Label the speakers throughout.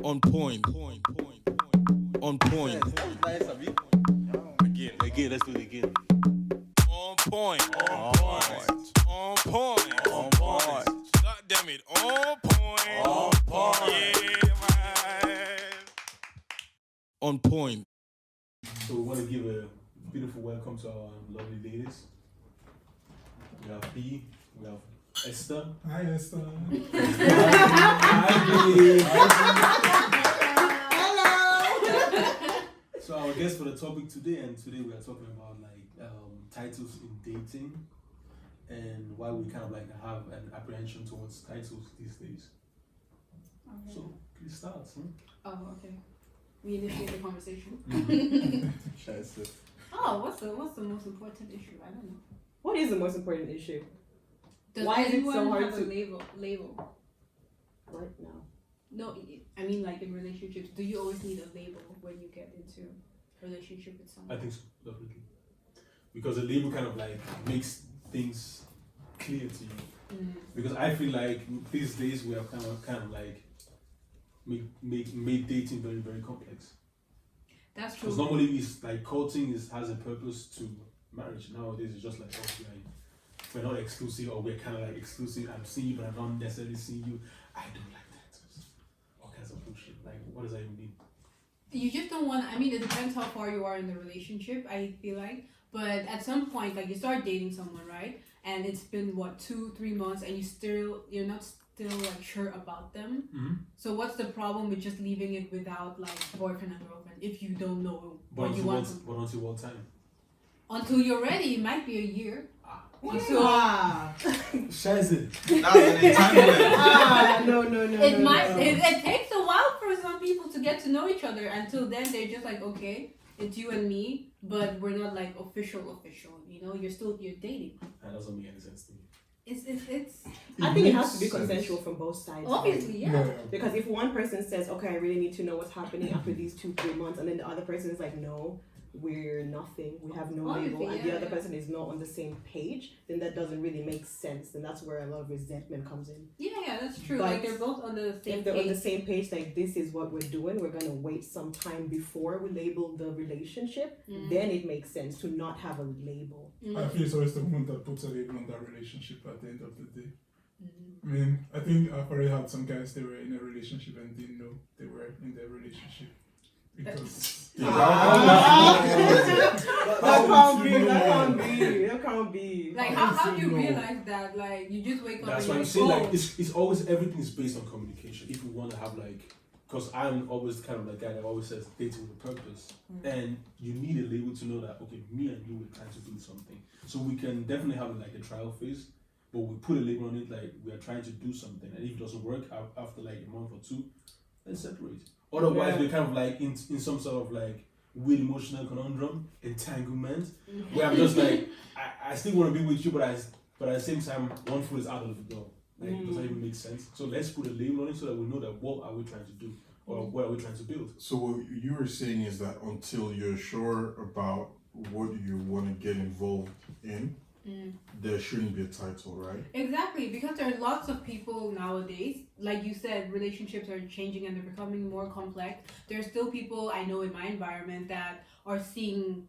Speaker 1: On point. On point.
Speaker 2: Again, let's do it again.
Speaker 1: On point. On point. On point. God damn it. On point.
Speaker 2: On point.
Speaker 1: Yeah, man. On point.
Speaker 2: So we want to give a beautiful welcome to our lovely ladies. We have B, we have Esther.
Speaker 3: Hi, Esther.
Speaker 2: Hi, B.
Speaker 4: Hello.
Speaker 2: So our guest for the topic today, and today we are talking about titles in dating and why we kind of have an apprehension towards titles these days.
Speaker 4: Okay.
Speaker 2: So please start.
Speaker 4: Oh, okay. We initiate the conversation.
Speaker 2: Scheiße.
Speaker 4: Oh, what's the most important issue? I don't know.
Speaker 5: What is the most important issue?
Speaker 4: Does
Speaker 5: Why is it
Speaker 4: anyone
Speaker 5: so hard
Speaker 4: have
Speaker 5: to-
Speaker 4: a label?
Speaker 5: What? No.
Speaker 4: No, I mean like in relationships. Do you always need a label when you get into a relationship with someone?
Speaker 2: I think so, definitely. Because a label kind of makes things clear to you. Because I feel like these days we have kind of made dating very, very complex.
Speaker 4: That's true.
Speaker 2: Because normally it's courting has a purpose to marriage. Nowadays it's just we're not exclusive, or we're kind of exclusive. I'm seeing you, but I'm not necessarily seeing you. I don't like that. All kinds of bullshit. What does that even mean?
Speaker 4: You just don't want. I mean, it depends how far you are in the relationship. I feel like, but at some point, you start dating someone, right? And it's been 2-3 months, and you're not still sure about them.
Speaker 2: Mm-hmm.
Speaker 4: So what's the problem with just leaving it without boyfriend and girlfriend if you don't know
Speaker 2: But
Speaker 4: what you want?
Speaker 2: until what time?
Speaker 4: Until you're ready, it might be a year.
Speaker 2: Scheiße.
Speaker 5: No.
Speaker 4: It takes a while for some people to get to know each other. Until then, they're just okay, it's you and me, but we're not official. You're dating.
Speaker 2: That doesn't make any sense to me.
Speaker 4: It's
Speaker 5: I think it has to be consensual from both sides.
Speaker 4: obviously, yeah.
Speaker 5: Because if one person says, okay, I really need to know what's happening after these 2-3 months, and then the other person is like, no, we're nothing, we have no label, and the other person is not on the same page, then that doesn't really make sense. And that's where a lot of resentment comes in.
Speaker 4: Yeah, that's true.
Speaker 5: But
Speaker 4: they're both on the same
Speaker 5: If they're
Speaker 4: page.
Speaker 5: on the same page, this is what we're doing, we're going to wait some time before we label the relationship, then it makes sense to not have a label.
Speaker 3: I feel it's always the woman that puts a label on that relationship at the end of the day. I mean, I think I've already had some guys, they were in a relationship and didn't know they were in their relationship. Because
Speaker 5: That can't be.
Speaker 4: How do you realize that? You just wake up
Speaker 2: That's
Speaker 4: and
Speaker 2: why I'm
Speaker 4: you're
Speaker 2: saying it's always, everything is based on communication. If we want to have because I'm always kind of the guy that always says dating with a purpose, and you need a label to know that okay, me and you were trying to do something. So we can definitely have a trial phase, but we put a label on it we are trying to do something, and if it doesn't work after a month or two, then separate. Otherwise, we're kind of in some sort of weird emotional conundrum, entanglement, where I'm just I still want to be with you, but at the same time, one foot is out of the door. Does that even make sense? So let's put a label on it so that we know that what are we trying to do, or what are we trying to build.
Speaker 6: So what you were saying is that until you're sure about what you want to get involved in, there shouldn't be a title, right?
Speaker 4: Exactly, because there are lots of people nowadays, like you said, relationships are changing and they're becoming more complex. There are still people I know in my environment that are seeing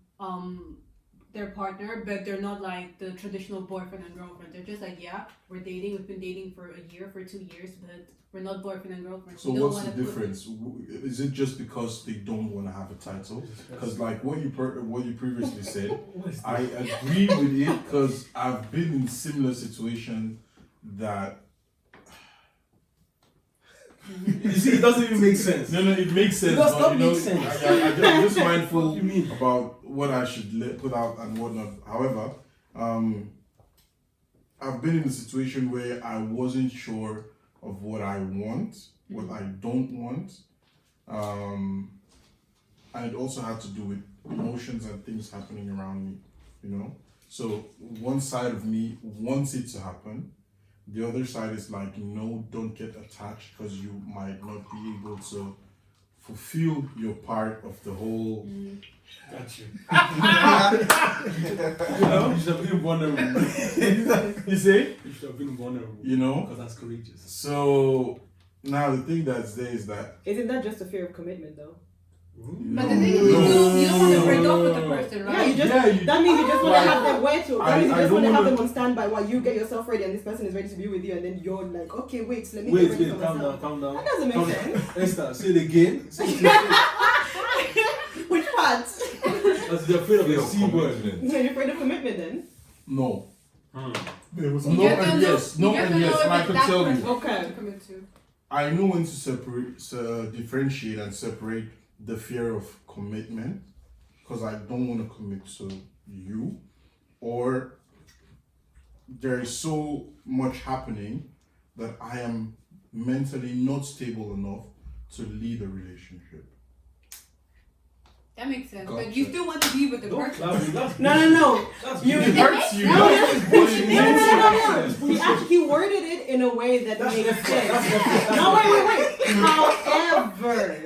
Speaker 4: their partner, but they're not the traditional boyfriend and girlfriend. They're just yeah, we're dating, we've been dating for a year, for 2 years, but we're not boyfriend and girlfriend.
Speaker 6: So what's the difference? Is it just because they don't want to have a title? Because what you previously said, I agree with it because I've been in similar situation that.
Speaker 2: You see, it doesn't even make sense.
Speaker 6: No, it makes sense.
Speaker 2: It does
Speaker 6: but,
Speaker 2: not make sense.
Speaker 6: I'm just mindful
Speaker 2: What do you mean?
Speaker 6: about what I should put out and what not. However, I've been in a situation where I wasn't sure of what I want, what I don't want, and it also had to do with emotions and things happening around me, So one side of me wants it to happen. The other side is no, don't get attached because you might not be able to fulfill your part of the whole.
Speaker 2: Got you. You should have been vulnerable.
Speaker 6: You say?
Speaker 2: You should have been vulnerable.
Speaker 6: You know?
Speaker 2: Because that's courageous.
Speaker 6: So Now the thing that's there is that
Speaker 5: Isn't that just a fear of commitment though?
Speaker 4: But the thing is, you don't want to break up with the person,
Speaker 5: Yeah,
Speaker 4: right?
Speaker 5: you just
Speaker 6: Yeah, you-
Speaker 5: that means you just want to
Speaker 6: Like,
Speaker 5: have them where to. That
Speaker 6: I-
Speaker 5: means you
Speaker 6: I
Speaker 5: just want to
Speaker 6: don't
Speaker 5: have
Speaker 6: wanna-
Speaker 5: them on standby while you get yourself ready and this person is ready to be with you, and then you're like, okay, wait, let me
Speaker 2: Wait,
Speaker 5: get ready for
Speaker 2: calm
Speaker 5: myself.
Speaker 2: down, calm down.
Speaker 5: That doesn't make
Speaker 2: Calm
Speaker 5: sense.
Speaker 2: down. Esther, say it again. Say it again.
Speaker 5: Which part?
Speaker 2: That's the afraid of
Speaker 7: Fear
Speaker 2: the
Speaker 7: of
Speaker 2: C word.
Speaker 7: commitment.
Speaker 5: So you're afraid of commitment then?
Speaker 6: no.
Speaker 3: There was
Speaker 4: You
Speaker 6: No
Speaker 4: just
Speaker 6: and
Speaker 4: don't know-
Speaker 6: yes, no
Speaker 4: you just
Speaker 6: and
Speaker 4: don't
Speaker 6: yes,
Speaker 4: know
Speaker 6: and
Speaker 4: if
Speaker 6: I
Speaker 4: it's
Speaker 6: can
Speaker 4: that
Speaker 6: tell you.
Speaker 4: person
Speaker 5: Okay.
Speaker 4: to commit to.
Speaker 6: I know when to differentiate and separate the fear of commitment, because I don't want to commit to you, or there is so much happening that I am mentally not stable enough to lead a relationship.
Speaker 4: That makes sense. But
Speaker 6: Gotcha.
Speaker 4: you still want to be with the
Speaker 2: Don't
Speaker 4: person.
Speaker 2: clap me, that's
Speaker 5: No.
Speaker 2: That's
Speaker 5: You-
Speaker 6: It hurts you.
Speaker 5: No,
Speaker 6: That's
Speaker 5: no,
Speaker 6: what it is.
Speaker 5: He actually worded it in a way that
Speaker 2: That's
Speaker 5: makes
Speaker 2: effort.
Speaker 5: sense.
Speaker 2: That's effort.
Speaker 5: No, wait. However,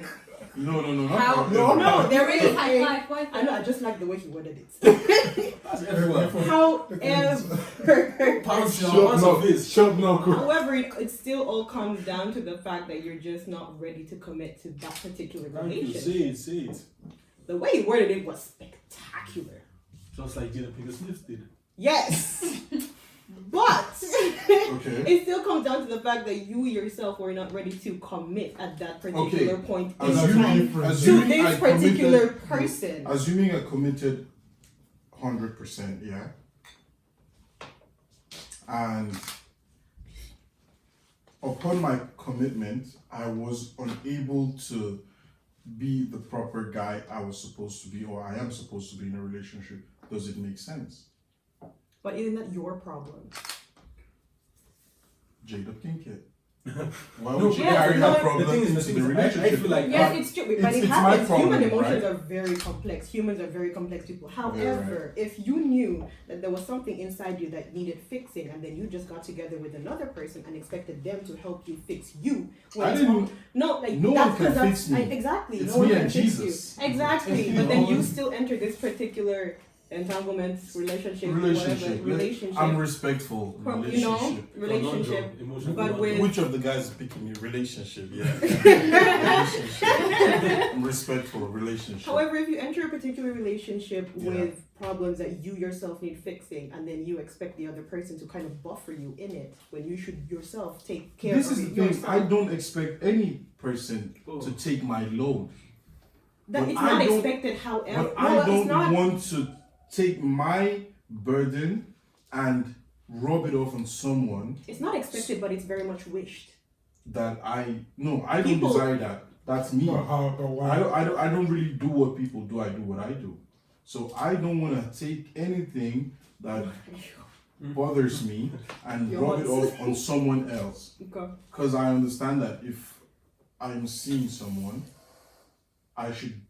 Speaker 6: No, not
Speaker 4: How-
Speaker 6: however.
Speaker 5: no, there
Speaker 4: Really
Speaker 5: is
Speaker 4: high
Speaker 5: a.
Speaker 4: five. Why is
Speaker 5: I know.
Speaker 4: that?
Speaker 5: I just like the way he worded it.
Speaker 2: That's effort.
Speaker 5: However,
Speaker 2: Pounce your
Speaker 6: Shut no,
Speaker 2: face.
Speaker 6: shut no.
Speaker 5: however, it still all comes down to the fact that you're just not ready to commit to that particular
Speaker 2: Thank you.
Speaker 5: relationship.
Speaker 2: Say it.
Speaker 5: The way he worded it was spectacular.
Speaker 2: Just like Jada Pinkett Smith did.
Speaker 5: Yes, but
Speaker 6: Okay.
Speaker 5: it still comes down to the fact that you yourself were not ready to commit at that particular
Speaker 6: Okay.
Speaker 5: point in
Speaker 6: Assuming,
Speaker 5: time to
Speaker 6: assuming
Speaker 5: this
Speaker 6: I
Speaker 5: particular
Speaker 6: committed,
Speaker 5: person.
Speaker 6: assuming I committed 100%, yeah, and upon my commitment, I was unable to be the proper guy I was supposed to be, or I am supposed to be in a relationship. Does it make sense?
Speaker 5: But isn't that your problem?
Speaker 6: Jada Pinkett. Why
Speaker 2: No,
Speaker 6: would you
Speaker 5: yes,
Speaker 6: carry
Speaker 5: no,
Speaker 6: that
Speaker 5: the
Speaker 6: problem
Speaker 2: thing is,
Speaker 6: into the
Speaker 2: I
Speaker 6: relationship?
Speaker 2: feel like
Speaker 5: Yes, it's true, but
Speaker 6: it's-
Speaker 5: it
Speaker 6: it's my
Speaker 5: happens.
Speaker 6: problem,
Speaker 5: Human emotions
Speaker 6: right?
Speaker 5: are very complex. Humans are very complex people.
Speaker 6: Very
Speaker 5: However, if you knew that there was something inside you that needed fixing, and then you just got together with another person and expected them to help you fix you,
Speaker 6: I
Speaker 5: it's
Speaker 6: didn't-
Speaker 5: not- no, like
Speaker 6: no
Speaker 5: that's
Speaker 6: one can
Speaker 5: 'cause that's-
Speaker 6: fix me.
Speaker 5: exactly,
Speaker 6: It's
Speaker 5: no one
Speaker 6: me
Speaker 5: can
Speaker 6: and
Speaker 5: fix
Speaker 6: Jesus.
Speaker 5: you. Exactly,
Speaker 6: You
Speaker 5: but then
Speaker 6: know?
Speaker 5: you still enter this particular entanglement, relationship, whatever relationship.
Speaker 6: I'm respectful.
Speaker 5: You know,
Speaker 6: Relationship.
Speaker 5: relationship.
Speaker 2: Emotional
Speaker 5: But
Speaker 2: conundrum.
Speaker 5: with-
Speaker 7: Which of the guys is picking me? Relationship, yeah. Relationship.
Speaker 6: Respectful relationship.
Speaker 5: However, if you enter a particular relationship
Speaker 6: Yeah.
Speaker 5: with problems that you yourself need fixing, and then you expect the other person to kind of buffer you in it, when you should yourself take care
Speaker 6: This
Speaker 5: of
Speaker 6: is
Speaker 5: it
Speaker 6: the thing.
Speaker 5: yourself.
Speaker 6: I don't expect any person
Speaker 2: Oh.
Speaker 6: to take my load,
Speaker 5: That
Speaker 6: but
Speaker 5: it's
Speaker 6: I
Speaker 5: not
Speaker 6: don't-
Speaker 5: expected. However,
Speaker 6: but
Speaker 5: no,
Speaker 6: I
Speaker 5: it's
Speaker 6: don't
Speaker 5: not.
Speaker 6: want to take my burden and rub it off on someone
Speaker 5: It's not expected, but it's very much wished.
Speaker 6: that I don't
Speaker 5: People-
Speaker 6: desire that. That's me.
Speaker 3: But how? But why?
Speaker 6: I don't really do what people do. I do what I do. So I don't want to take anything that bothers me and
Speaker 5: Your
Speaker 6: rub it
Speaker 5: wants.
Speaker 6: off on someone else.
Speaker 5: Okay.
Speaker 6: Because I understand that if I'm seeing someone, I should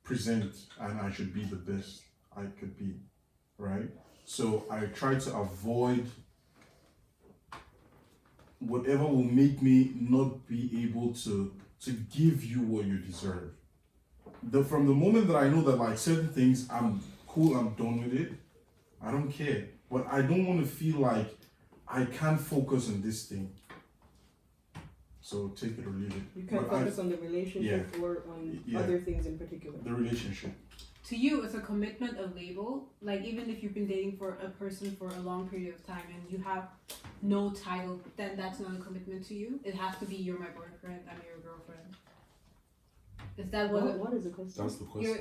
Speaker 6: present and I should be the best I could be, right? So I try to avoid whatever will make me not be able to give you what you deserve. From the moment that I know that like certain things, I'm cool, I'm done with it, I don't care. But I don't want to feel like I can't focus on this thing. So take it or leave it.
Speaker 5: You can
Speaker 6: But
Speaker 5: focus on the relationship or on
Speaker 6: Yeah.
Speaker 5: other things in particular.
Speaker 6: the relationship.
Speaker 4: To you, is a commitment a label? Like, even if you've been dating for a person for a long period of time and you have no title, then that's not a commitment to you? It has to be, you're my boyfriend, I'm your girlfriend. Is that
Speaker 5: What is the question?
Speaker 7: That's the question.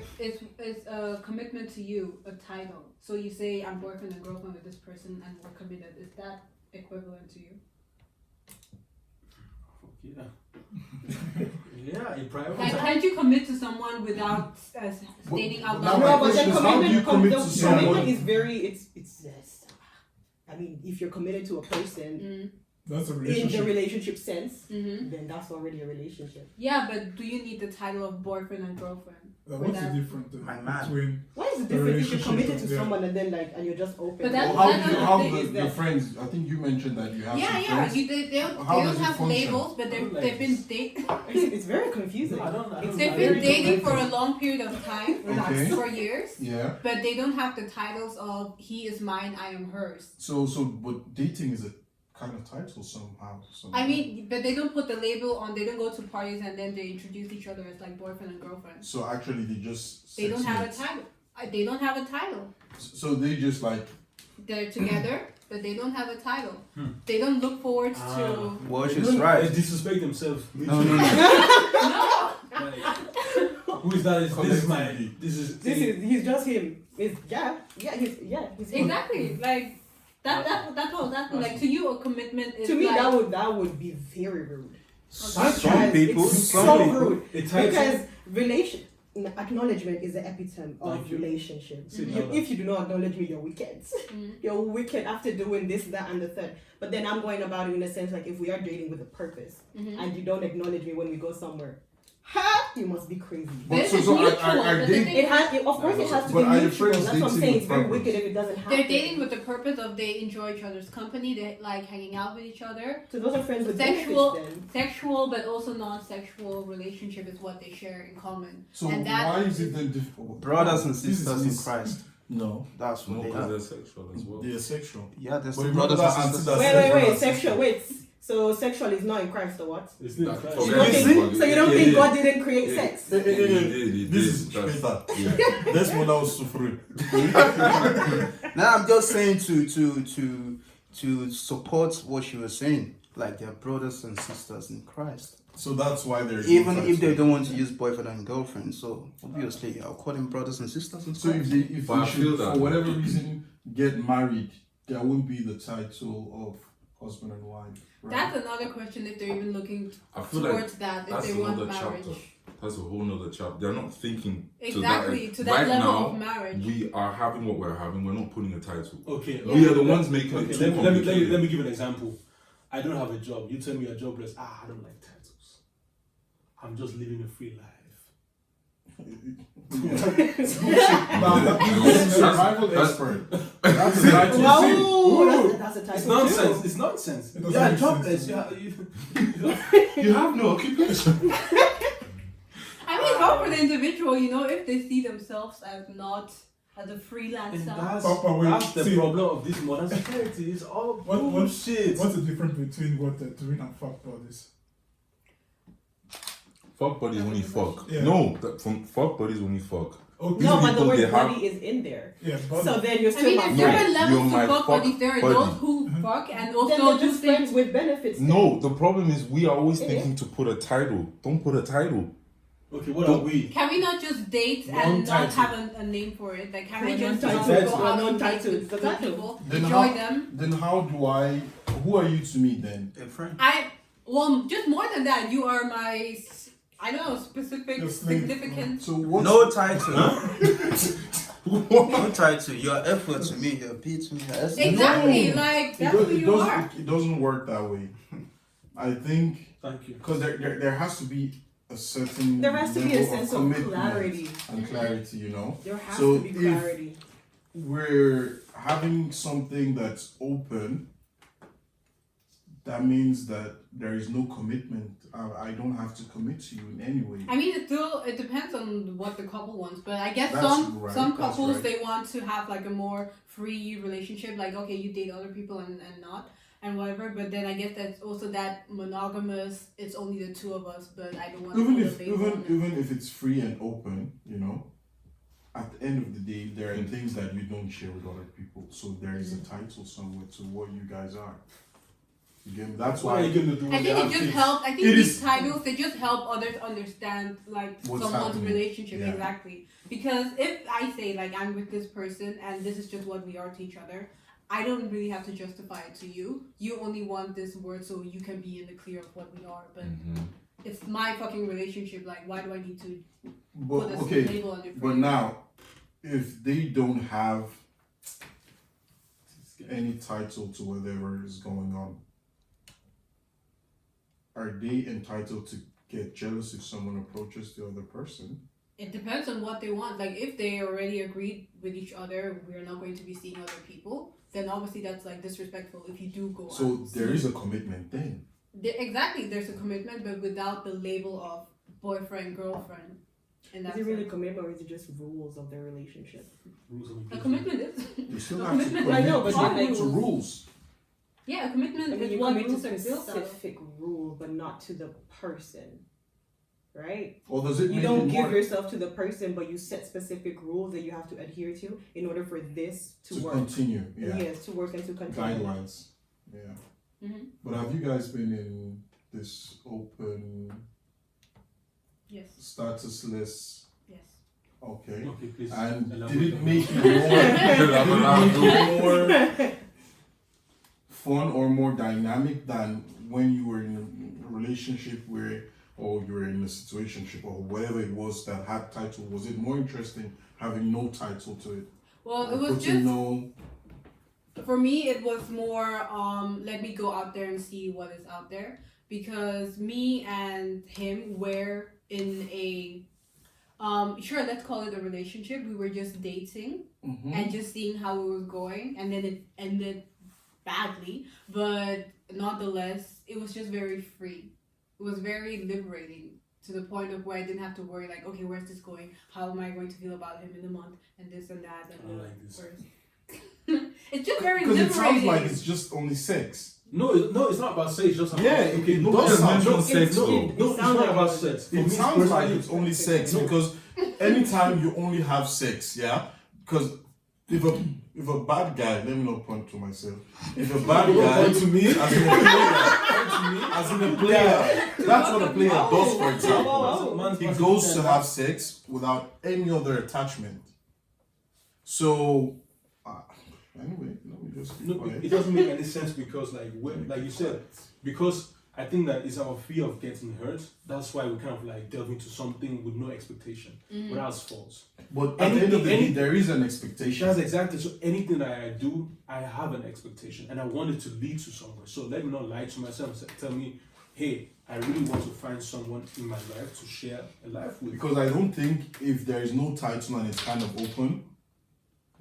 Speaker 4: it's a commitment to you, a title. So you say, I'm boyfriend and girlfriend with this person and we're committed. Is that equivalent to you?
Speaker 2: Yeah. Yeah, in private.
Speaker 4: Like, can't you commit to someone without stating out
Speaker 6: Now
Speaker 4: loud?
Speaker 6: my
Speaker 5: No, but
Speaker 6: question
Speaker 5: then
Speaker 6: is, how do you commit to someone?
Speaker 5: commitment is very. It's. I mean, if you're committed to a person
Speaker 3: That's a
Speaker 5: in the
Speaker 3: relationship.
Speaker 5: relationship sense,
Speaker 4: Mm-hmm.
Speaker 5: then that's already a relationship.
Speaker 4: Yeah, but do you need the title of boyfriend and girlfriend?
Speaker 3: What's the
Speaker 4: that-
Speaker 3: difference
Speaker 7: My man.
Speaker 3: between?
Speaker 5: What is the
Speaker 3: A
Speaker 5: difference if you're
Speaker 3: relationship
Speaker 5: committed to
Speaker 3: is- yeah.
Speaker 5: someone and then and you're just open?
Speaker 4: But that-
Speaker 6: Well,
Speaker 4: that's
Speaker 6: how
Speaker 4: another
Speaker 5: thing is
Speaker 6: your
Speaker 5: that-
Speaker 6: friends? I think you mentioned that you have
Speaker 4: Yeah,
Speaker 6: some
Speaker 4: yeah.
Speaker 6: friends.
Speaker 4: They don't,
Speaker 6: How
Speaker 4: they
Speaker 6: does
Speaker 4: don't
Speaker 6: it
Speaker 4: have
Speaker 6: function?
Speaker 4: labels, but they've been dating.
Speaker 5: it's very confusing.
Speaker 2: I don't
Speaker 5: It's
Speaker 4: They've
Speaker 5: very
Speaker 4: been dating for a
Speaker 5: confusing.
Speaker 4: long period of time,
Speaker 6: Okay.
Speaker 4: for years,
Speaker 6: Yeah.
Speaker 4: but they don't have the titles of he is mine, I am hers.
Speaker 6: So but dating is a kind of title somehow.
Speaker 4: I mean, but they don't put the label on. They don't go to parties and then they introduce each other as like boyfriend and girlfriend.
Speaker 6: So actually, they just.
Speaker 4: They don't have a
Speaker 6: mates.
Speaker 4: title. They don't have a title.
Speaker 6: So they just like.
Speaker 4: They're together, but they don't have a title. They don't look forward to.
Speaker 8: Well,
Speaker 2: They
Speaker 8: she's
Speaker 2: don't-
Speaker 8: right.
Speaker 2: They disrespect themselves.
Speaker 8: No.
Speaker 4: No.
Speaker 2: Like, who is that? This is my. This is.
Speaker 5: He's just him. He's him.
Speaker 4: Exactly. Like that's all. That's like to you a commitment is
Speaker 5: To me,
Speaker 4: like,
Speaker 5: that would be very rude.
Speaker 8: Some people.
Speaker 5: It's
Speaker 8: Some
Speaker 5: so
Speaker 8: people.
Speaker 5: rude
Speaker 2: It ties
Speaker 5: because acknowledgement is the epitome of
Speaker 2: Thank you.
Speaker 5: relationship.
Speaker 2: Sit
Speaker 5: You,
Speaker 2: down.
Speaker 5: if you do not acknowledge me, you're wicked.
Speaker 4: Mm.
Speaker 5: You're wicked after doing this, that, and the third. But then I'm going about it in a sense like if we are dating with a purpose
Speaker 4: Mhm.
Speaker 5: and you don't acknowledge me when we go somewhere, you must be crazy.
Speaker 6: But
Speaker 4: This
Speaker 6: so-
Speaker 4: is
Speaker 6: so
Speaker 4: mutual.
Speaker 6: are
Speaker 4: but
Speaker 6: they-
Speaker 4: the thing
Speaker 5: It has, of course, it has to
Speaker 6: But
Speaker 5: be
Speaker 6: are your
Speaker 5: mutual.
Speaker 6: friends
Speaker 5: That's what I'm
Speaker 6: dating
Speaker 5: saying.
Speaker 6: with
Speaker 5: It's very
Speaker 6: purpose?
Speaker 5: wicked if it doesn't happen.
Speaker 4: they're dating with the purpose of they enjoy each other's company. They like hanging out with each other.
Speaker 5: So those are friends with
Speaker 4: Sexual-
Speaker 5: benefits then.
Speaker 4: Sexual, but also non-sexual relationship is what they share in common.
Speaker 6: So
Speaker 4: And that
Speaker 6: why is it then difficult?
Speaker 8: Brothers and
Speaker 6: This is
Speaker 8: sisters in
Speaker 6: mis-
Speaker 8: Christ.
Speaker 6: No,
Speaker 8: That's what
Speaker 7: No,
Speaker 8: they
Speaker 7: because
Speaker 8: are.
Speaker 7: they're sexual as well.
Speaker 6: they're sexual.
Speaker 8: Yeah, there's
Speaker 6: But
Speaker 8: the
Speaker 6: remember
Speaker 8: brothers
Speaker 6: that
Speaker 8: and sisters.
Speaker 6: anti-
Speaker 5: Wait, sexual, wait. So sexual is not in Christ or what?
Speaker 2: It's not
Speaker 7: That-
Speaker 2: Christ.
Speaker 7: okay.
Speaker 5: You don't
Speaker 8: You
Speaker 5: think,
Speaker 8: see?
Speaker 5: so you don't
Speaker 7: Yeah,
Speaker 5: think
Speaker 7: yeah.
Speaker 5: God didn't create sex?
Speaker 6: Hey, hey, hey, hey.
Speaker 7: He
Speaker 6: This
Speaker 7: did.
Speaker 6: is
Speaker 7: That's-
Speaker 6: better.
Speaker 7: Yeah.
Speaker 6: That's what I was suffering.
Speaker 8: Now I'm just saying to support what she was saying. Like they're brothers and sisters in Christ.
Speaker 6: So that's why they're
Speaker 8: Even if they don't want to use boyfriend and girlfriend, so obviously I'll call them brothers and sisters in
Speaker 6: So if
Speaker 8: Christ.
Speaker 6: they
Speaker 7: But I
Speaker 6: should,
Speaker 7: feel that-
Speaker 6: for whatever reason get married, there won't be the title of husband and wife. Right?
Speaker 4: That's another question if they're even looking
Speaker 7: I feel like
Speaker 4: towards that. If
Speaker 7: that's
Speaker 4: they want
Speaker 7: another
Speaker 4: marriage.
Speaker 7: chapter. That's a whole nother chapter. They're not thinking
Speaker 4: Exactly,
Speaker 7: to
Speaker 4: to
Speaker 7: that,
Speaker 4: that
Speaker 7: right
Speaker 4: level
Speaker 7: now,
Speaker 4: of marriage.
Speaker 7: we are having what we're having. We're not putting a title.
Speaker 2: Okay.
Speaker 7: We are the ones making
Speaker 2: Okay,
Speaker 7: it too
Speaker 2: let me
Speaker 7: complicated.
Speaker 2: give an example. I don't have a job. You tell me you're jobless. I don't like titles. I'm just living a free life.
Speaker 6: Survival
Speaker 7: That's-
Speaker 6: expert. That's the title.
Speaker 5: Wow, that's a
Speaker 2: It's
Speaker 5: title
Speaker 2: nonsense.
Speaker 5: too.
Speaker 2: It's nonsense.
Speaker 3: It doesn't
Speaker 2: Yeah,
Speaker 3: make
Speaker 2: jobless.
Speaker 3: sense.
Speaker 7: You have no occupation.
Speaker 4: I mean, it's hard for the individual, you know, if they see themselves as not as a
Speaker 2: And
Speaker 4: freelancer.
Speaker 3: Papa, wait,
Speaker 2: that's the
Speaker 3: see.
Speaker 2: problem of this modern society. It's all
Speaker 3: What-
Speaker 2: bullshit.
Speaker 3: What's the difference between what they're doing and fuck bodies?
Speaker 7: Fuck buddies when you fuck.
Speaker 3: Yeah.
Speaker 7: No, from fuck buddies when you fuck.
Speaker 3: Okay.
Speaker 5: No, but the
Speaker 7: people,
Speaker 5: word
Speaker 7: they have-
Speaker 5: body is in there.
Speaker 3: Yeah, but
Speaker 5: So then you're
Speaker 4: I
Speaker 5: still
Speaker 4: mean,
Speaker 5: my
Speaker 4: there's
Speaker 7: No,
Speaker 5: friend.
Speaker 4: different
Speaker 7: you're
Speaker 4: levels
Speaker 7: my
Speaker 4: to fuck
Speaker 7: fuck
Speaker 4: buddies. There are
Speaker 7: buddy.
Speaker 4: those who fuck and
Speaker 5: Then
Speaker 4: also
Speaker 5: they're
Speaker 4: do
Speaker 5: just friends
Speaker 4: things.
Speaker 5: with benefits. then.
Speaker 7: No, the problem is we are always
Speaker 5: Yeah.
Speaker 7: thinking to put a title. Don't put a title.
Speaker 2: Okay, what are we?
Speaker 4: Can we not just date and not
Speaker 2: Non-title.
Speaker 4: have a name for it? Like, can we
Speaker 5: For
Speaker 4: just
Speaker 5: non-title.
Speaker 4: go
Speaker 5: For
Speaker 4: out and
Speaker 5: non-title.
Speaker 4: date
Speaker 5: It's a
Speaker 4: with
Speaker 5: title.
Speaker 4: people,
Speaker 6: Then
Speaker 4: enjoy
Speaker 6: how-
Speaker 4: them?
Speaker 6: Then how do I? Who are you to me then?
Speaker 8: A friend.
Speaker 4: Just more than that, you are my, I don't know, specific,
Speaker 3: Your slave.
Speaker 4: significant.
Speaker 6: So what's
Speaker 8: No title. No title. Your effort to me, your beat to me. That's
Speaker 4: Exactly,
Speaker 6: No.
Speaker 4: like, that's who you are.
Speaker 6: It doesn't work that way. I think
Speaker 2: Thank you.
Speaker 6: because there has to be a certain
Speaker 5: There has to be a
Speaker 6: level
Speaker 5: sense of
Speaker 6: commitment
Speaker 5: clarity.
Speaker 6: and clarity. You know,
Speaker 5: There has
Speaker 6: So
Speaker 5: to be
Speaker 6: if-
Speaker 5: clarity.
Speaker 6: we're having something that's open. That means that there is no commitment. I don't have to commit to you in any way.
Speaker 4: I mean, it depends on what the couple wants, but I guess
Speaker 6: That's
Speaker 4: some
Speaker 6: right,
Speaker 4: some
Speaker 6: that's
Speaker 4: couples
Speaker 6: right.
Speaker 4: they want to have like a more free relationship, like okay, you date other people and not and whatever. But then I guess that's also that monogamous. It's only the two of us, but I don't want
Speaker 6: Even
Speaker 4: to
Speaker 6: if even if it's free and open, you know, at the end of the day, there are things that you don't share with other people. So there is a title somewhere to what you guys are. You get me? That's
Speaker 2: What are
Speaker 6: why
Speaker 2: you going to do
Speaker 4: I
Speaker 2: when
Speaker 4: think
Speaker 2: you
Speaker 4: it
Speaker 2: have
Speaker 4: just
Speaker 2: kids?
Speaker 4: helps. I think
Speaker 6: It
Speaker 4: these
Speaker 6: is-
Speaker 4: titles they just help others understand like
Speaker 6: What's
Speaker 4: someone's
Speaker 6: happening.
Speaker 4: relationship
Speaker 6: Yeah.
Speaker 4: exactly. Because if I say like I'm with this person and this is just what we are to each other, I don't really have to justify it to you. You only want this word so you can be in the clear of what we are. But it's my fucking relationship. Like, why do I need to
Speaker 6: but
Speaker 4: put a
Speaker 6: okay,
Speaker 4: label on it?
Speaker 6: but now if they don't have any title to whatever is going on, are they entitled to get jealous if someone approaches the other person?
Speaker 4: It depends on what they want. Like, if they already agreed with each other, we're not going to be seeing other people. Then obviously that's like disrespectful. If you do go
Speaker 6: So
Speaker 4: out.
Speaker 6: there is a commitment then.
Speaker 4: Exactly, there's a commitment, but without the label of boyfriend, girlfriend. And
Speaker 5: Is
Speaker 4: that's
Speaker 5: it really commitment or is it just rules of their relationship?
Speaker 2: Rules and
Speaker 4: a
Speaker 2: regulations.
Speaker 4: commitment is.
Speaker 6: You still
Speaker 4: A
Speaker 6: have to
Speaker 4: commitment.
Speaker 6: commit
Speaker 5: I know, but
Speaker 6: to,
Speaker 5: then, like,
Speaker 6: to rules.
Speaker 4: Yeah, a commitment
Speaker 5: I mean,
Speaker 4: is
Speaker 5: you
Speaker 4: what
Speaker 5: commit
Speaker 4: rules
Speaker 5: to
Speaker 4: are built out of.
Speaker 5: specific rule, but not to the person, right?
Speaker 6: Or does it
Speaker 5: You
Speaker 6: make
Speaker 5: don't
Speaker 6: it
Speaker 5: give
Speaker 6: more
Speaker 5: yourself to the person, but you set specific rules that you have to adhere to in order for this to work.
Speaker 6: continue? Yeah.
Speaker 5: Yes, to work and to continue.
Speaker 6: Guidelines. Yeah.
Speaker 4: Mm-hmm.
Speaker 6: But have you guys been in this open,
Speaker 4: Yes.
Speaker 6: statusless?
Speaker 4: Yes.
Speaker 6: Okay.
Speaker 2: Okay, please.
Speaker 6: And
Speaker 2: elaborate
Speaker 6: did it
Speaker 2: on
Speaker 6: make
Speaker 2: that.
Speaker 6: it more fun or more dynamic than when you were in a relationship where, or you were in a situationship or whatever it was that had title? Was it more interesting having no title to it?
Speaker 4: Well,
Speaker 6: Or
Speaker 4: it was
Speaker 6: putting
Speaker 4: just
Speaker 6: no.
Speaker 4: for me. It was more let me go out there and see what is out there, because me and him were in a sure, let's call it a relationship. We were just dating
Speaker 6: Mhm.
Speaker 4: and just seeing how it was going, and then it ended badly, but nonetheless it was just very free. It was very liberating to the point of where I didn't have to worry like, okay, where's this going, how am I going to feel about him in a month, and this and that, and
Speaker 2: I don't like this.
Speaker 4: it's just very
Speaker 6: Because
Speaker 4: liberating.
Speaker 6: it sounds like it's just only sex.
Speaker 2: No, it's not about sex. It's just about,
Speaker 6: Yeah,
Speaker 2: okay.
Speaker 6: it
Speaker 2: No,
Speaker 6: does
Speaker 2: it's
Speaker 6: sound
Speaker 2: not-
Speaker 6: just
Speaker 2: no,
Speaker 6: sex,
Speaker 2: no,
Speaker 6: though.
Speaker 2: no, it's not about sex. For me,
Speaker 6: It sounds like
Speaker 2: personally,
Speaker 6: it's only sex
Speaker 2: No.
Speaker 6: because anytime you only have sex, yeah, because if a bad guy, let me not point to myself. If a bad guy,
Speaker 2: to me,
Speaker 6: as in a player, that's what a player does. For example,
Speaker 2: Man's
Speaker 6: he
Speaker 2: supposed
Speaker 6: goes
Speaker 2: be
Speaker 6: to
Speaker 2: that.
Speaker 6: have sex without any other attachment. So, anyway, let me just keep
Speaker 2: No,
Speaker 6: quiet.
Speaker 2: it doesn't make any sense because, like you said, because I think that it's our fear of getting hurt. That's why we kind of like delve into something with no expectation, but that's false.
Speaker 6: But at the end of the day,
Speaker 2: Any-
Speaker 6: there is an expectation.
Speaker 2: That's exactly so. Anything that I do, I have an expectation, and I want it to lead to somewhere. So let me not lie to myself. Tell me, hey, I really want to find someone in my life to share a life with.
Speaker 6: Because I don't think if there is no title and it's kind of open,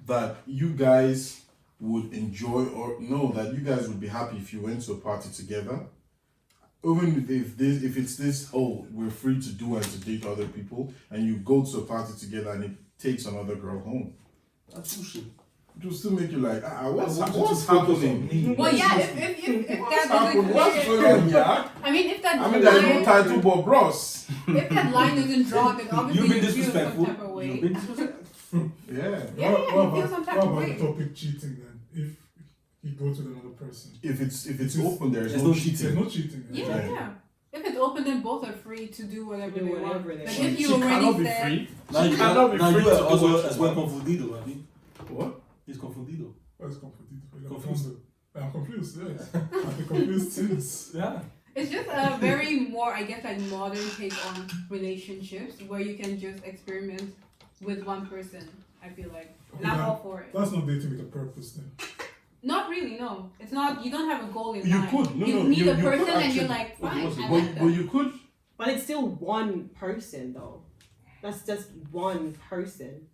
Speaker 6: that you guys would enjoy or know that you guys would be happy if you went to a party together. Even if it's this, oh, we're free to do and to date other people, and you go to a party together and it takes another girl home.
Speaker 2: That's bullshit.
Speaker 6: It will still make you like, what's
Speaker 2: I want you to focus
Speaker 6: happening?
Speaker 2: on me.
Speaker 4: Well, yeah, if that
Speaker 6: What's
Speaker 4: doesn't
Speaker 6: happening? What's
Speaker 4: clear,
Speaker 6: going on here?
Speaker 4: I mean, if that
Speaker 6: I mean, there's no
Speaker 4: line,
Speaker 6: title but bros.
Speaker 4: if that line isn't drawn, then obviously
Speaker 2: You've been
Speaker 4: you feel some
Speaker 2: disrespectful.
Speaker 4: type of way.
Speaker 2: You've been disrespectful.
Speaker 6: Yeah.
Speaker 4: Yeah,
Speaker 3: What
Speaker 4: you
Speaker 3: about,
Speaker 4: feel some type
Speaker 3: what
Speaker 4: of
Speaker 3: about
Speaker 4: way.
Speaker 3: the topic cheating then? If he goes with another person,
Speaker 6: If it's
Speaker 3: It's-
Speaker 6: open, there's
Speaker 2: there's
Speaker 6: no
Speaker 2: no
Speaker 3: there's
Speaker 6: cheating.
Speaker 3: no cheating.
Speaker 4: Yeah,
Speaker 6: Right.
Speaker 4: yeah. If it's open, then both are free to do whatever
Speaker 5: Do
Speaker 4: they
Speaker 5: whatever
Speaker 4: want.
Speaker 5: they
Speaker 4: Like
Speaker 5: want.
Speaker 4: if you
Speaker 7: She
Speaker 4: already
Speaker 7: cannot be
Speaker 4: said,
Speaker 7: free.
Speaker 2: Now you
Speaker 7: cannot be free to do
Speaker 2: also
Speaker 7: what
Speaker 2: as
Speaker 7: you
Speaker 2: well
Speaker 7: want.
Speaker 2: confundido, Abi.
Speaker 6: What?
Speaker 2: He's confundido.
Speaker 3: What's confused?
Speaker 2: Confused.
Speaker 3: I'm confused, yes. I've been confused since.
Speaker 2: Yeah.
Speaker 4: it's just a very more, I guess, like modern take on relationships where you can just experiment with one person. I feel like, and I'm all for it.
Speaker 3: That's not dating with a purpose then.
Speaker 4: Not really, no. It's not. You don't have a goal in
Speaker 6: You
Speaker 4: mind.
Speaker 6: could. No,
Speaker 4: you
Speaker 6: no,
Speaker 4: meet
Speaker 6: you-
Speaker 4: a
Speaker 6: you could
Speaker 4: person and
Speaker 6: actually-
Speaker 4: you're like, fine, I
Speaker 6: But
Speaker 4: like that.
Speaker 6: you could.
Speaker 5: But it's still one person though. That's just one person.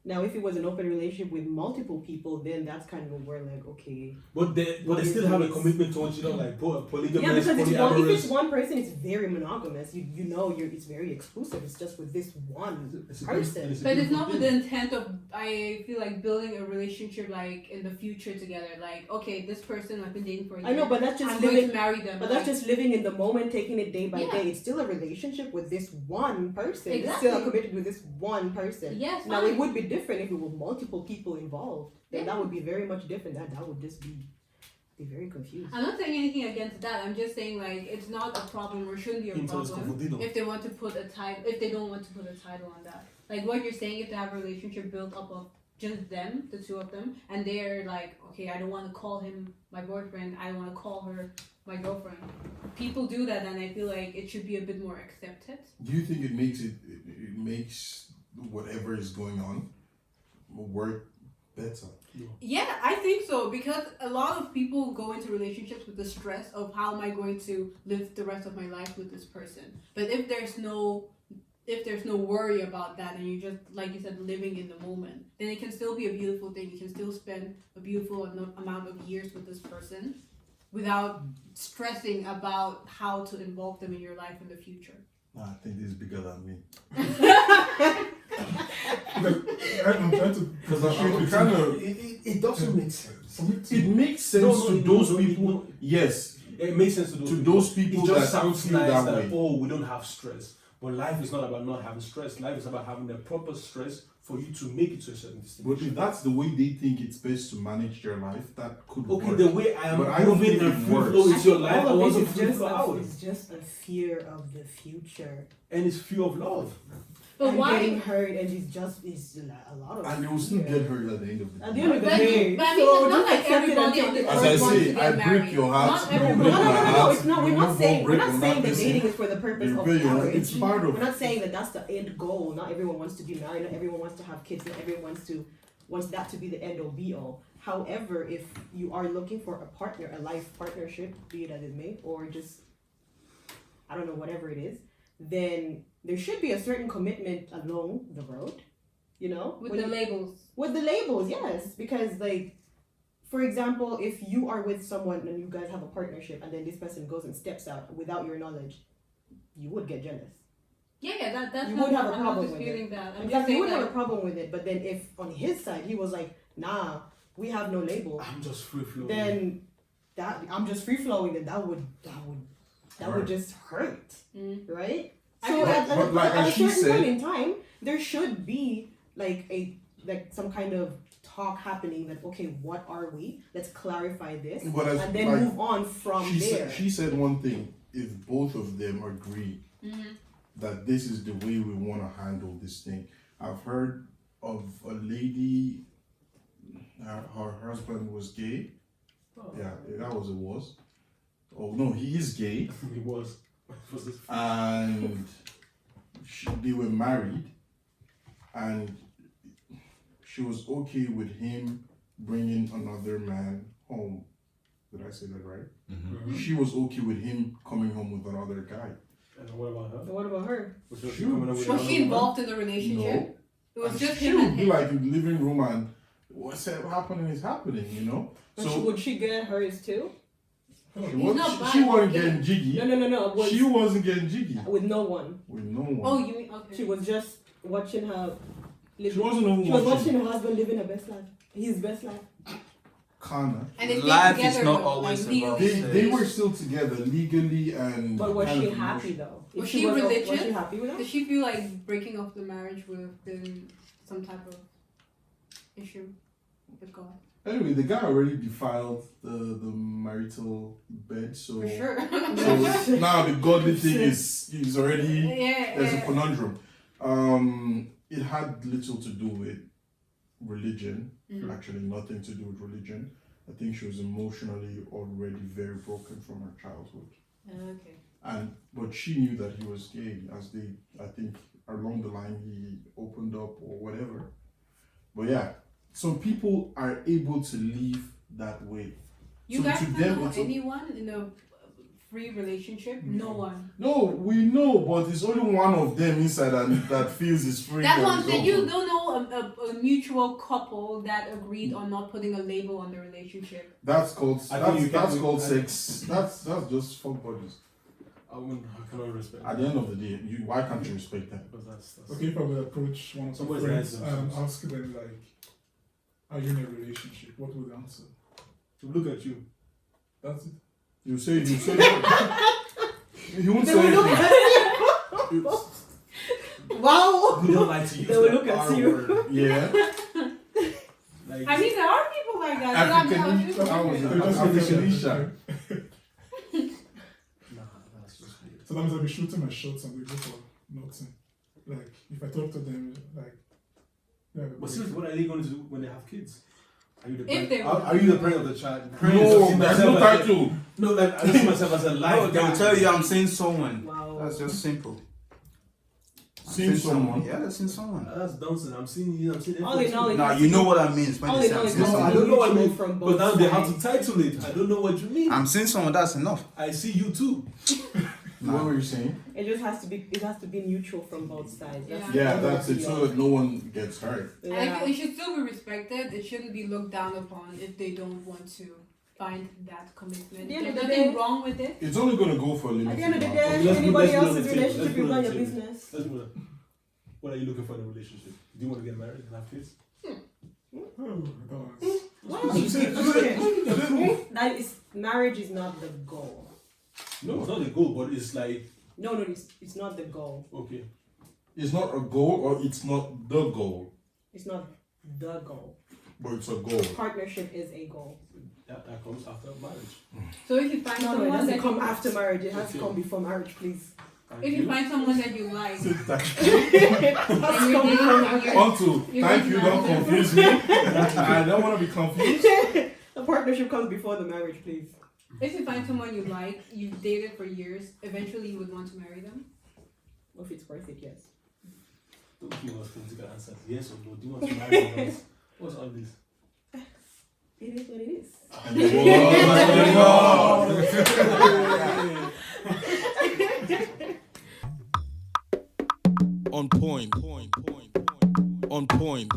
Speaker 5: Now, if it was an open relationship with multiple people, then that's kind of where like, okay.
Speaker 2: But they still have a commitment towards, you know, like polygamous,
Speaker 5: Yeah, because if it's
Speaker 2: polyamorous.
Speaker 5: one person, it's very monogamous. You know, it's very exclusive. It's just with this one
Speaker 2: It's a
Speaker 5: person.
Speaker 2: beautiful-
Speaker 4: But it's not
Speaker 2: beautiful
Speaker 4: with the
Speaker 2: thing.
Speaker 4: intent of, I feel like, building a relationship like in the future together. Like, okay, this person I've been dating for a year.
Speaker 5: I know, but that's just
Speaker 4: I'm going
Speaker 5: living.
Speaker 4: to marry them.
Speaker 5: But that's just living in the moment, taking it day by
Speaker 4: Yeah.
Speaker 5: day. It's still a relationship with this one person. It's
Speaker 4: Exactly.
Speaker 5: still committed with this one person.
Speaker 4: Yes,
Speaker 5: Now
Speaker 4: fine.
Speaker 5: it would be different if it were multiple people involved. Then
Speaker 4: Yeah.
Speaker 5: that would be very much different. That would just be very confused.
Speaker 4: I'm not saying anything against that. I'm just saying like it's not a problem or shouldn't be a
Speaker 2: Himself is
Speaker 4: problem
Speaker 2: confundido.
Speaker 4: if they want to put a title. If they don't want to put a title on that, like what you're saying, if they have a relationship built up of just them, the two of them, and they're like, okay, I don't want to call him my boyfriend. I want to call her my girlfriend. People do that, and I feel like it should be a bit more accepted.
Speaker 6: Do you think it makes whatever is going on work better?
Speaker 4: Yeah, I think so, because a lot of people go into relationships with the stress of how am I going to live the rest of my life with this person. But if there's no worry about that and you're just, like you said, living in the moment, then it can still be a beautiful thing. You can still spend a beautiful amount of years with this person without stressing about how to involve them in your life in the future.
Speaker 6: Nah, I think this is bigger than me.
Speaker 3: I'm trying to
Speaker 6: Because
Speaker 3: differentiate
Speaker 6: I'm
Speaker 3: between-
Speaker 6: kind of.
Speaker 2: It doesn't make sense.
Speaker 3: For me to-
Speaker 6: It makes sense
Speaker 2: No,
Speaker 6: to
Speaker 2: no,
Speaker 6: those
Speaker 2: no,
Speaker 6: people.
Speaker 2: no.
Speaker 6: Yes,
Speaker 2: It makes sense to those
Speaker 6: to
Speaker 2: people.
Speaker 6: those people
Speaker 2: It just
Speaker 6: that
Speaker 2: sounds
Speaker 6: feel
Speaker 2: nice
Speaker 6: that way.
Speaker 2: oh, we don't have stress. But life is not about not having stress. Life is about having the proper stress for you to make it to a certain
Speaker 6: But
Speaker 2: destination.
Speaker 6: if that's the way they think it's best to manage their life, that could
Speaker 2: Okay,
Speaker 6: work.
Speaker 2: the way I am
Speaker 6: But I don't
Speaker 2: moving
Speaker 6: think
Speaker 2: and
Speaker 6: it
Speaker 2: free
Speaker 6: works.
Speaker 2: flow
Speaker 5: I
Speaker 2: into your
Speaker 5: think
Speaker 2: life, I
Speaker 5: all
Speaker 2: want
Speaker 5: of
Speaker 2: to
Speaker 5: this is
Speaker 2: free
Speaker 5: just
Speaker 2: flow out.
Speaker 5: it's just a fear of the future.
Speaker 2: And it's fear of love.
Speaker 4: But
Speaker 5: and
Speaker 4: why?
Speaker 5: getting hurt, and it's a lot of.
Speaker 6: And they will still
Speaker 5: fear.
Speaker 6: get hurt at the end of the
Speaker 5: At
Speaker 6: day.
Speaker 5: the end of the
Speaker 4: But,
Speaker 5: day.
Speaker 4: but I mean,
Speaker 5: so
Speaker 4: it's not
Speaker 5: just
Speaker 4: like
Speaker 5: accept it and
Speaker 4: everybody
Speaker 5: take
Speaker 4: on
Speaker 5: the
Speaker 4: the
Speaker 6: As
Speaker 4: earth
Speaker 6: I
Speaker 4: wants to
Speaker 6: say,
Speaker 4: get
Speaker 6: I
Speaker 4: married.
Speaker 6: break your heart.
Speaker 4: Not
Speaker 6: you
Speaker 4: everyone.
Speaker 6: break
Speaker 5: No,
Speaker 6: my heart.
Speaker 5: it's not.
Speaker 6: you
Speaker 5: We're not
Speaker 6: move
Speaker 5: saying
Speaker 6: on,
Speaker 5: we're
Speaker 6: break
Speaker 5: not
Speaker 6: on
Speaker 5: saying
Speaker 6: that
Speaker 5: that
Speaker 6: person.
Speaker 5: dating is for the purpose
Speaker 6: You
Speaker 5: of
Speaker 6: break your heart.
Speaker 5: marriage.
Speaker 6: It's part of.
Speaker 5: We're not saying that that's the end goal. Not everyone wants to be married. Not everyone wants to have kids. Not everyone wants that to be the end all be all. However, if you are looking for a partner, a life partnership, be it as it may, or just I don't know, whatever it is, then there should be a certain commitment along the road. You know,
Speaker 4: With
Speaker 5: When
Speaker 4: the
Speaker 5: you-
Speaker 4: labels.
Speaker 5: with the labels, yes, because like, for example, if you are with someone and you guys have a partnership, and then this person goes and steps out without your knowledge, you would get jealous.
Speaker 4: Yeah, that's
Speaker 5: You
Speaker 4: not,
Speaker 5: would have a
Speaker 4: I'm
Speaker 5: problem
Speaker 4: not
Speaker 5: with
Speaker 4: disputing that. I'm
Speaker 5: In
Speaker 4: just
Speaker 5: fact, you
Speaker 4: saying
Speaker 5: would have a
Speaker 4: that
Speaker 5: problem with it. But then if on his side he was like, nah, we have no label,
Speaker 2: I'm just free flowing.
Speaker 5: then that I'm just free flowing, then that would
Speaker 6: Right.
Speaker 5: just hurt,
Speaker 4: Mm.
Speaker 5: right?
Speaker 4: I
Speaker 5: So
Speaker 4: feel
Speaker 5: at,
Speaker 6: But
Speaker 5: at,
Speaker 6: like
Speaker 5: at a
Speaker 6: as she
Speaker 5: certain
Speaker 6: said-
Speaker 5: point in time, there should be like some kind of talk happening that okay, what are we? Let's clarify this,
Speaker 6: But as,
Speaker 5: and then
Speaker 6: like,
Speaker 5: move on from there.
Speaker 6: she said one thing. If both of them agree
Speaker 4: Mhm.
Speaker 6: that this is the way we want to handle this thing, I've heard of a lady. Her husband was gay.
Speaker 2: Oh.
Speaker 6: Yeah, that was. Oh no, he is gay.
Speaker 2: It was. Was this?
Speaker 6: And they were married, and she was okay with him bringing another man home. Did I say that right?
Speaker 7: Mm-hmm.
Speaker 6: She was okay with him coming home with another guy.
Speaker 2: And what about her?
Speaker 5: So what about her?
Speaker 2: Was she
Speaker 6: She-
Speaker 2: coming up with
Speaker 4: Was
Speaker 2: another
Speaker 4: she
Speaker 2: woman?
Speaker 4: involved in the relationship?
Speaker 6: No.
Speaker 4: It was
Speaker 6: And
Speaker 4: just
Speaker 6: she
Speaker 4: him
Speaker 6: would
Speaker 4: and
Speaker 6: be
Speaker 4: him.
Speaker 6: like in the living room and what's happening is happening, you know. So
Speaker 5: Would she get hers too?
Speaker 6: she
Speaker 4: He's
Speaker 6: wasn't,
Speaker 4: not
Speaker 6: she
Speaker 4: bad.
Speaker 6: wasn't getting jiggy.
Speaker 5: No. Was
Speaker 6: She wasn't getting jiggy
Speaker 5: with no one.
Speaker 6: with no one.
Speaker 4: Oh, you mean okay?
Speaker 5: She was just watching her.
Speaker 6: She wasn't even
Speaker 5: She was
Speaker 6: watching.
Speaker 5: watching her husband living her best life. His best life.
Speaker 6: Kinda.
Speaker 4: And they stayed
Speaker 8: Life is
Speaker 4: together,
Speaker 8: not
Speaker 4: though,
Speaker 8: always
Speaker 4: like,
Speaker 8: about
Speaker 4: legally.
Speaker 6: They were still together legally and.
Speaker 5: But was
Speaker 6: kind
Speaker 5: she
Speaker 6: of
Speaker 5: happy though? If
Speaker 4: Was she
Speaker 5: Was
Speaker 4: religious?
Speaker 5: she happy with
Speaker 4: Did
Speaker 5: that?
Speaker 4: she feel like breaking off the marriage would have been some type of issue with God?
Speaker 6: Anyway, the guy already defiled the marital bed, so
Speaker 4: For sure.
Speaker 6: so now the godly thing is already
Speaker 4: yeah.
Speaker 6: there's a conundrum. It had little to do with religion,
Speaker 4: Mhm.
Speaker 6: actually nothing to do with religion. I think she was emotionally already very broken from her childhood.
Speaker 4: Okay.
Speaker 6: But she knew that he was gay I think along the line he opened up or whatever. But yeah, some people are able to live that way.
Speaker 4: You
Speaker 6: So
Speaker 4: guys
Speaker 6: to
Speaker 4: don't
Speaker 6: them
Speaker 4: know
Speaker 6: it's
Speaker 4: anyone in a free relationship? No one.
Speaker 6: No, we know, but it's only one of them inside that feels it's free.
Speaker 4: That's
Speaker 6: and
Speaker 4: what I'm
Speaker 6: it's
Speaker 4: saying. You
Speaker 6: open.
Speaker 4: don't know a mutual couple that agreed on not putting a label on the relationship.
Speaker 6: That's called
Speaker 2: I think you
Speaker 6: that's
Speaker 2: can-
Speaker 6: called
Speaker 2: I-
Speaker 6: sex. That's just fuck buddies.
Speaker 2: I cannot respect
Speaker 6: At the end of the day, why can't you respect that?
Speaker 2: Because that's
Speaker 3: Okay, if I would approach one of my
Speaker 2: Somebody's
Speaker 3: friends
Speaker 2: nice
Speaker 3: and
Speaker 2: themselves.
Speaker 3: ask them like, are you in a relationship? What would the answer?
Speaker 2: to look at you.
Speaker 3: That's it.
Speaker 6: You say he won't
Speaker 5: They
Speaker 6: say
Speaker 5: will look
Speaker 6: anything.
Speaker 5: at Wow.
Speaker 2: We don't like to use
Speaker 5: They will
Speaker 2: the
Speaker 5: look at
Speaker 2: R
Speaker 5: you.
Speaker 2: word.
Speaker 6: Yeah.
Speaker 2: Like,
Speaker 4: I mean, there are people like that. but I'm
Speaker 6: African. I was
Speaker 3: They just
Speaker 6: African
Speaker 3: look
Speaker 6: Isha.
Speaker 3: at-
Speaker 2: nah, that's just weird.
Speaker 3: Sometimes I'll be shooting my shots and they go for nothing. Like, if I talk to them, like, yeah,
Speaker 2: But seriously, what are they going to do when they have kids? Are you the
Speaker 4: If
Speaker 2: parent?
Speaker 4: they
Speaker 2: Are you the parent of the child?
Speaker 6: No, there's no title.
Speaker 2: No, like I see myself as a life
Speaker 8: No, they'll
Speaker 2: guy.
Speaker 8: tell you I'm seeing someone.
Speaker 5: Wow.
Speaker 8: That's just simple.
Speaker 6: Seeing someone.
Speaker 8: Yeah, that's seeing someone.
Speaker 2: That's nonsense. I'm seeing you. I'm seeing.
Speaker 5: All in all,
Speaker 8: Now you know what I mean when
Speaker 5: All
Speaker 8: they
Speaker 5: in
Speaker 8: say
Speaker 5: all,
Speaker 8: I'm
Speaker 5: it
Speaker 8: seeing
Speaker 5: has to
Speaker 2: I
Speaker 5: be
Speaker 8: someone.
Speaker 2: don't know what I
Speaker 5: mutual
Speaker 2: mean,
Speaker 5: from
Speaker 2: But
Speaker 5: both
Speaker 2: now they have
Speaker 5: sides.
Speaker 2: to title it. I don't know what you mean.
Speaker 8: I'm seeing someone. That's enough.
Speaker 2: I see you too.
Speaker 6: What were you saying?
Speaker 5: It just has to be. It has to be mutual from both sides.
Speaker 6: Yeah, that's it. So that no one gets hurt.
Speaker 4: And I feel it should still be respected. It shouldn't be looked down upon if they don't want to find that commitment.
Speaker 5: At the end
Speaker 4: There's
Speaker 5: of the
Speaker 4: nothing
Speaker 5: day-
Speaker 4: wrong with it.
Speaker 6: It's only gonna go for a
Speaker 5: At
Speaker 6: limited
Speaker 5: the end of the
Speaker 6: amount.
Speaker 5: day,
Speaker 2: Let's put-
Speaker 5: anybody
Speaker 2: let's put
Speaker 5: else's
Speaker 2: on the table.
Speaker 5: relationship
Speaker 2: Let's put
Speaker 5: is
Speaker 2: on
Speaker 5: not
Speaker 2: the
Speaker 5: your
Speaker 2: table.
Speaker 5: business.
Speaker 2: Let's move on. What are you looking for in a relationship? Do you want to get married and have kids?
Speaker 5: That is, marriage is not the goal.
Speaker 2: No, it's not the goal, but it's like
Speaker 5: No, it's not the goal.
Speaker 2: okay.
Speaker 6: It's not a goal or it's not the goal,
Speaker 5: It's not the goal.
Speaker 6: but it's a goal.
Speaker 5: Partnership is a goal.
Speaker 2: That comes after marriage.
Speaker 4: So if you find
Speaker 5: No, it
Speaker 4: someone
Speaker 5: doesn't
Speaker 4: that
Speaker 5: come
Speaker 4: you,
Speaker 5: after marriage. It has to
Speaker 2: Okay.
Speaker 5: come before marriage, please.
Speaker 2: Thank
Speaker 4: if you find someone that you like,
Speaker 5: It has
Speaker 4: and
Speaker 5: to
Speaker 4: you're
Speaker 5: come
Speaker 4: dating,
Speaker 5: before
Speaker 4: and
Speaker 5: marriage.
Speaker 4: you're,
Speaker 6: Onto,
Speaker 4: You're
Speaker 6: thank
Speaker 4: going
Speaker 6: you,
Speaker 4: to
Speaker 6: don't
Speaker 4: marry them.
Speaker 6: confuse me. I don't want to be confused.
Speaker 5: The partnership comes before the marriage, please.
Speaker 4: if you find someone you like, you've dated for years, eventually you would want to marry them.
Speaker 5: If it's worth it, yes.
Speaker 2: Don't give us political answers. Yes or no? Do you want to marry us? What's all this?
Speaker 5: It is what it is.
Speaker 1: On point. On point.